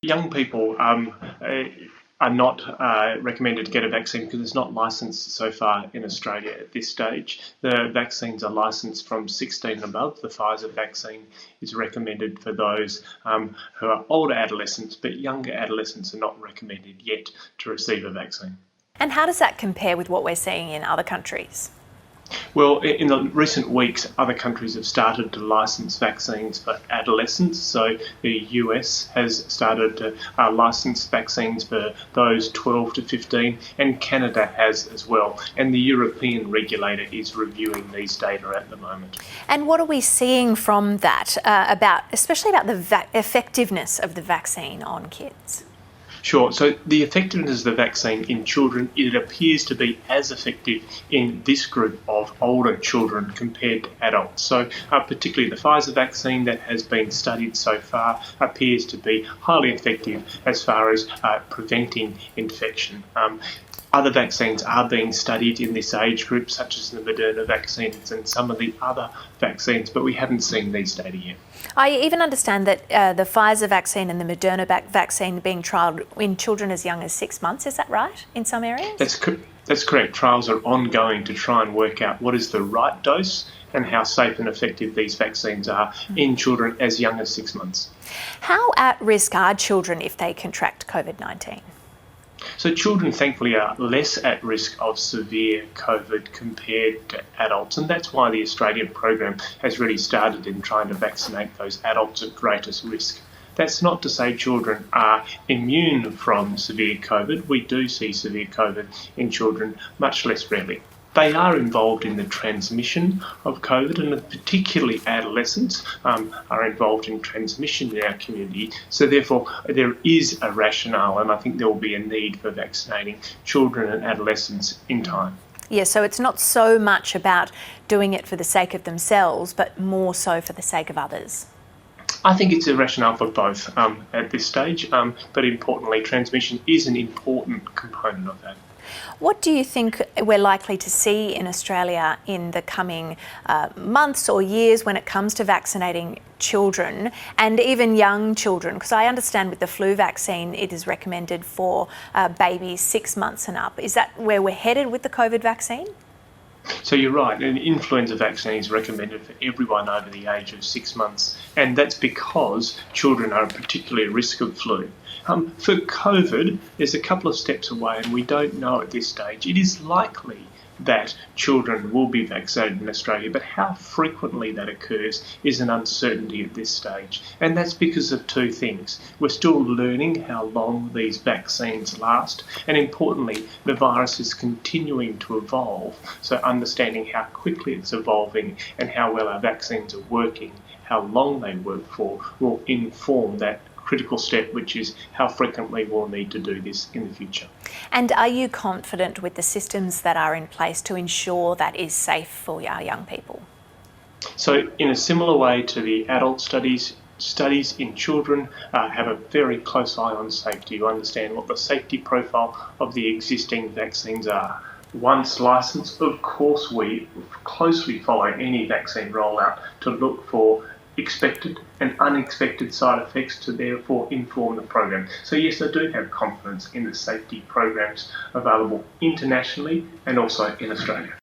Young people are not recommended to get a vaccine because it's not licensed so far in Australia at this stage. The vaccines are licensed from 16 and above. The Pfizer vaccine is recommended for those who are older adolescents, but younger adolescents are not recommended yet to receive a vaccine. And how does that compare with what we're seeing in other countries? Well, in the recent weeks, other countries have started to license vaccines for adolescents. So the US has started to license vaccines for those 12 to 15, and Canada has as well. And the European regulator is reviewing these data at the moment. And what are we seeing from that, especially about the effectiveness of the vaccine on kids? Sure. So the effectiveness of the vaccine in children, it appears to be as effective in this group of older children compared to adults. So particularly the Pfizer vaccine that has been studied so far appears to be highly effective as far as preventing infection. Other vaccines are being studied in this age group, such as the Moderna vaccines and some of the other vaccines, but we haven't seen these data yet. I even understand that the Pfizer vaccine and the Moderna vaccine being trialled in children as young as 6 months. Is that right, in some areas? That's correct. Trials are ongoing to try and work out what is the right dose and how safe and effective these vaccines are in children as young as 6 months. How at risk are children if they contract COVID-19? So children, thankfully, are less at risk of severe COVID compared to adults, and that's why the Australian program has really started in trying to vaccinate those adults at greatest risk. That's not to say children are immune from severe COVID. We do see severe COVID in children much less rarely. They are involved in the transmission of COVID, and particularly adolescents are involved in transmission in our community. So therefore, there is a rationale, and I think there will be a need for vaccinating children and adolescents in time. Yeah, so it's not so much about doing it for the sake of themselves, but more so for the sake of others. I think it's a rationale for both at this stage, but importantly, transmission is an important component of that. What do you think we're likely to see in Australia in the coming months or years when it comes to vaccinating children and even young children? Because I understand with the flu vaccine, it is recommended for babies 6 months and up. Is that where we're headed with the COVID vaccine? So you're right, an influenza vaccine is recommended for everyone over the age of 6 months, and that's because children are particularly at risk of flu. For COVID, there's a couple of steps away, and we don't know at this stage. It is likely that children will be vaccinated in Australia, but how frequently that occurs is an uncertainty at this stage. And that's because of two things. We're still learning how long these vaccines last, and importantly, the virus is continuing to evolve. So understanding how quickly it's evolving and how well our vaccines are working, how long they work for, will inform that critical step, which is how frequently we'll need to do this in the future. And are you confident with the systems that are in place to ensure that is safe for our young people? So in a similar way to the adult studies in children have a very close eye on safety to understand what the safety profile of the existing vaccines are. Once licensed, of course, we closely follow any vaccine rollout to look for expected and unexpected side effects to therefore inform the program. So yes, I do have confidence in the safety programs available internationally and also in Australia.